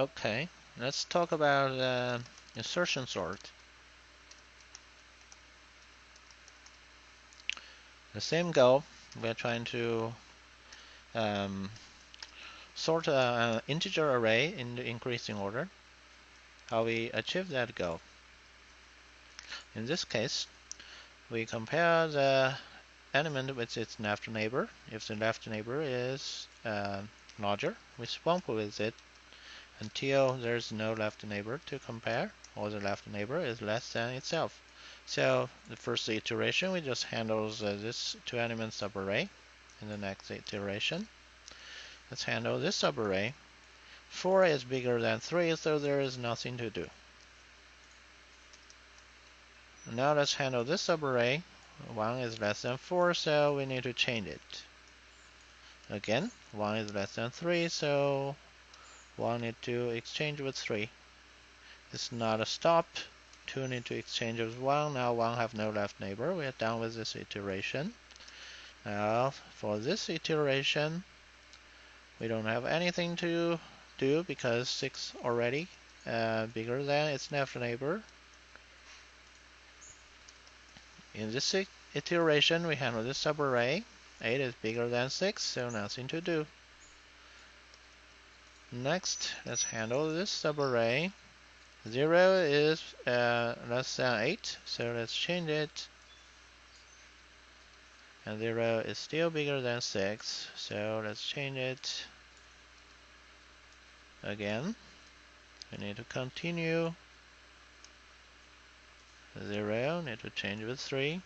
Okay, let's talk about insertion sort. The same goal, we're trying to sort an integer array in the increasing order. How we achieve that goal? In this case, we compare the element with its left neighbor. If the left neighbor is larger, we swamp with it until there's no left neighbor to compare, or the left neighbor is less than itself. So the first iteration, we just handle this two element subarray. In the next iteration, let's handle this subarray. 4 is bigger than 3, so there is nothing to do. Now let's handle this subarray. 1 is less than 4, so we need to change it. Again, 1 is less than 3, so 1 need to exchange with 3. It's not a stop. 2 need to exchange with 1. Now 1 have no left neighbor. We are done with this iteration. Now for this iteration, we don't have anything to do because 6 already bigger than its left neighbor. In this iteration, we handle this subarray. 8 is bigger than 6, so nothing to do. Next, let's handle this subarray. 0 is less than 8, so let's change it. And 0 is still bigger than 6, so let's change it again. We need to continue. 0 need to change with 3.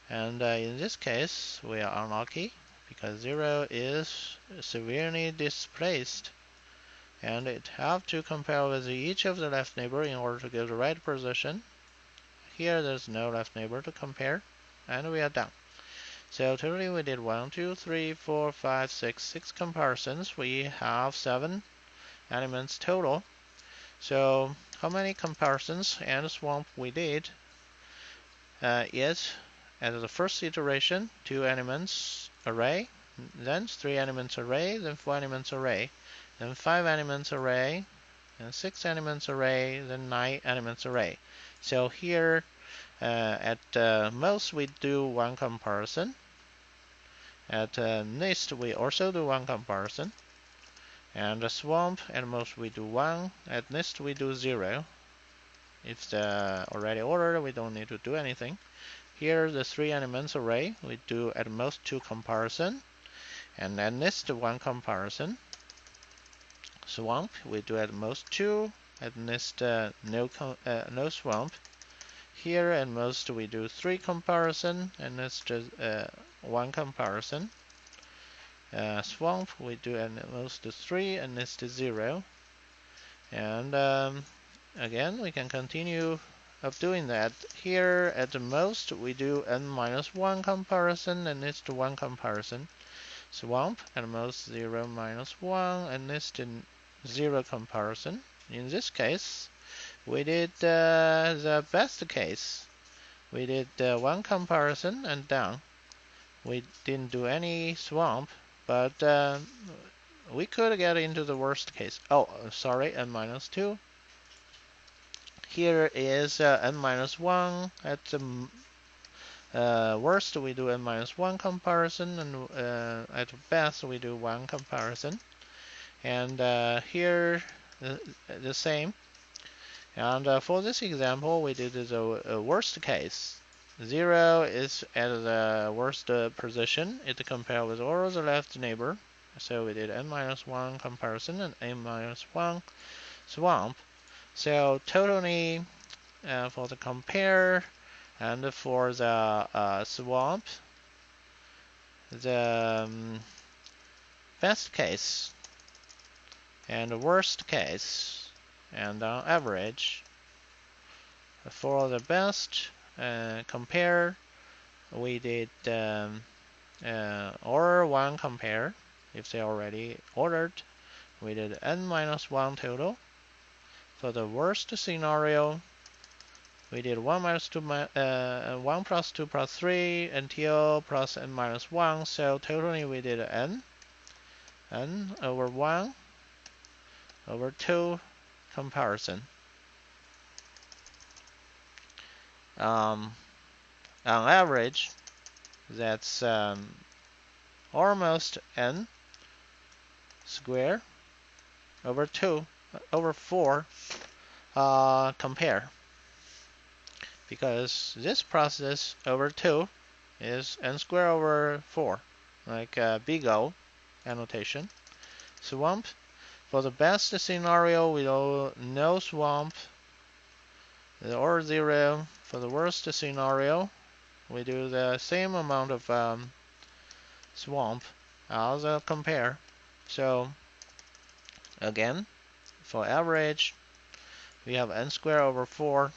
And in this case, we are unlucky because 0 is severely displaced, and it have to compare with each of the left neighbor in order to get the right position. Here there's no left neighbor to compare, and we are done. So totally we did 1, 2, 3, 4, 5, 6 comparisons. We have 7 elements total. So how many comparisons and swamp we did is as the first iteration, 2 elements array, then 3 elements array, then 4 elements array, then 5 elements array, and 6 elements array, then 9 elements array. So here at most we do 1 comparison. At NIST we also do 1 comparison. And the swamp at most we do 1. At NIST we do 0. If the already ordered, we don't need to do anything. Here the 3 elements array, we do at most 2 comparison, and at NIST 1 comparison. Swamp we do at most 2, at NIST no swamp. Here at most we do 3 comparison, and NIST 1 comparison. Swamp we do at most 3, and NIST 0. And again we can continue of doing that. Here at the most we do n-1 comparison and NIST 1 comparison. Swamp at most 0 minus 1 and NIST 0 comparison. In this case we did the best case. We did 1 comparison and done. We didn't do any swamp, but we could get into the worst case. Oh, sorry, n-2. Here is n-1. At the worst, we do n-1 comparison, and at best, we do 1 comparison. And here, the same. And for this example, we did the worst case. 0 is at the worst position. It compares with all the left neighbor. So we did n-1 comparison and n-1 swamp. So totally for the compare and for the swamp, the best case and worst case, and on average, for the best compare, we did order 1 compare. If they already ordered, we did n-1 total. For the worst scenario, we did 1 minus 2, 1 plus 2 plus 3 until plus n-1. So totally we did n over 1 over 2 comparison. On average, that's almost n square over 2 over 4 compare, because this process over 2 is n square over 4, like big O annotation. Swamp, for the best scenario we do no swamp or 0. For the worst scenario we do the same amount of swamp as a compare. So again, for average we have n square over 4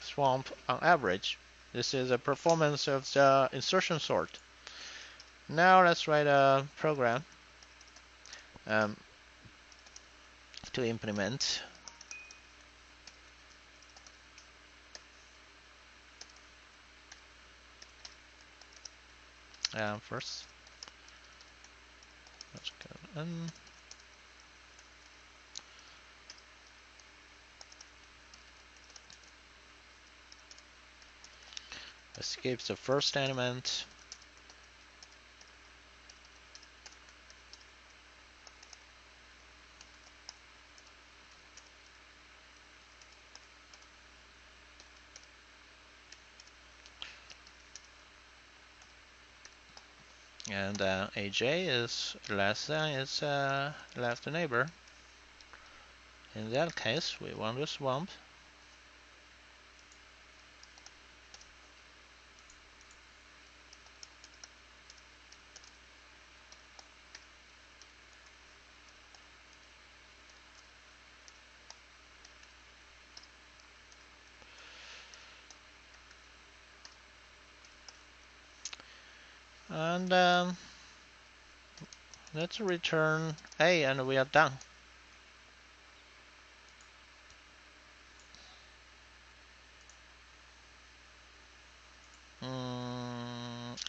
swamp on average. This is a performance of the insertion sort. Now let's write a program to implement. First, let's go n. Escape the first element. And aj is less than its left neighbor. In that case, we want to swamp. And let's return A, and we are done.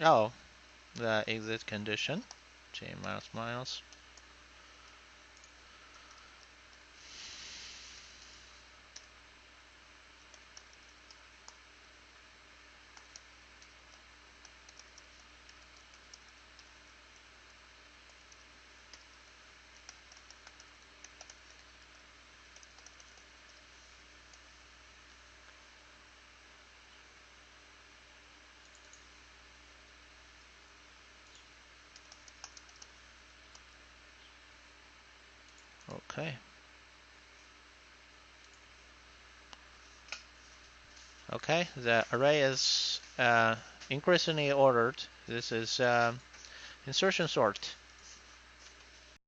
Oh, the exit condition, J minus minus. Okay. Okay, the array is increasingly ordered. This is insertion sort.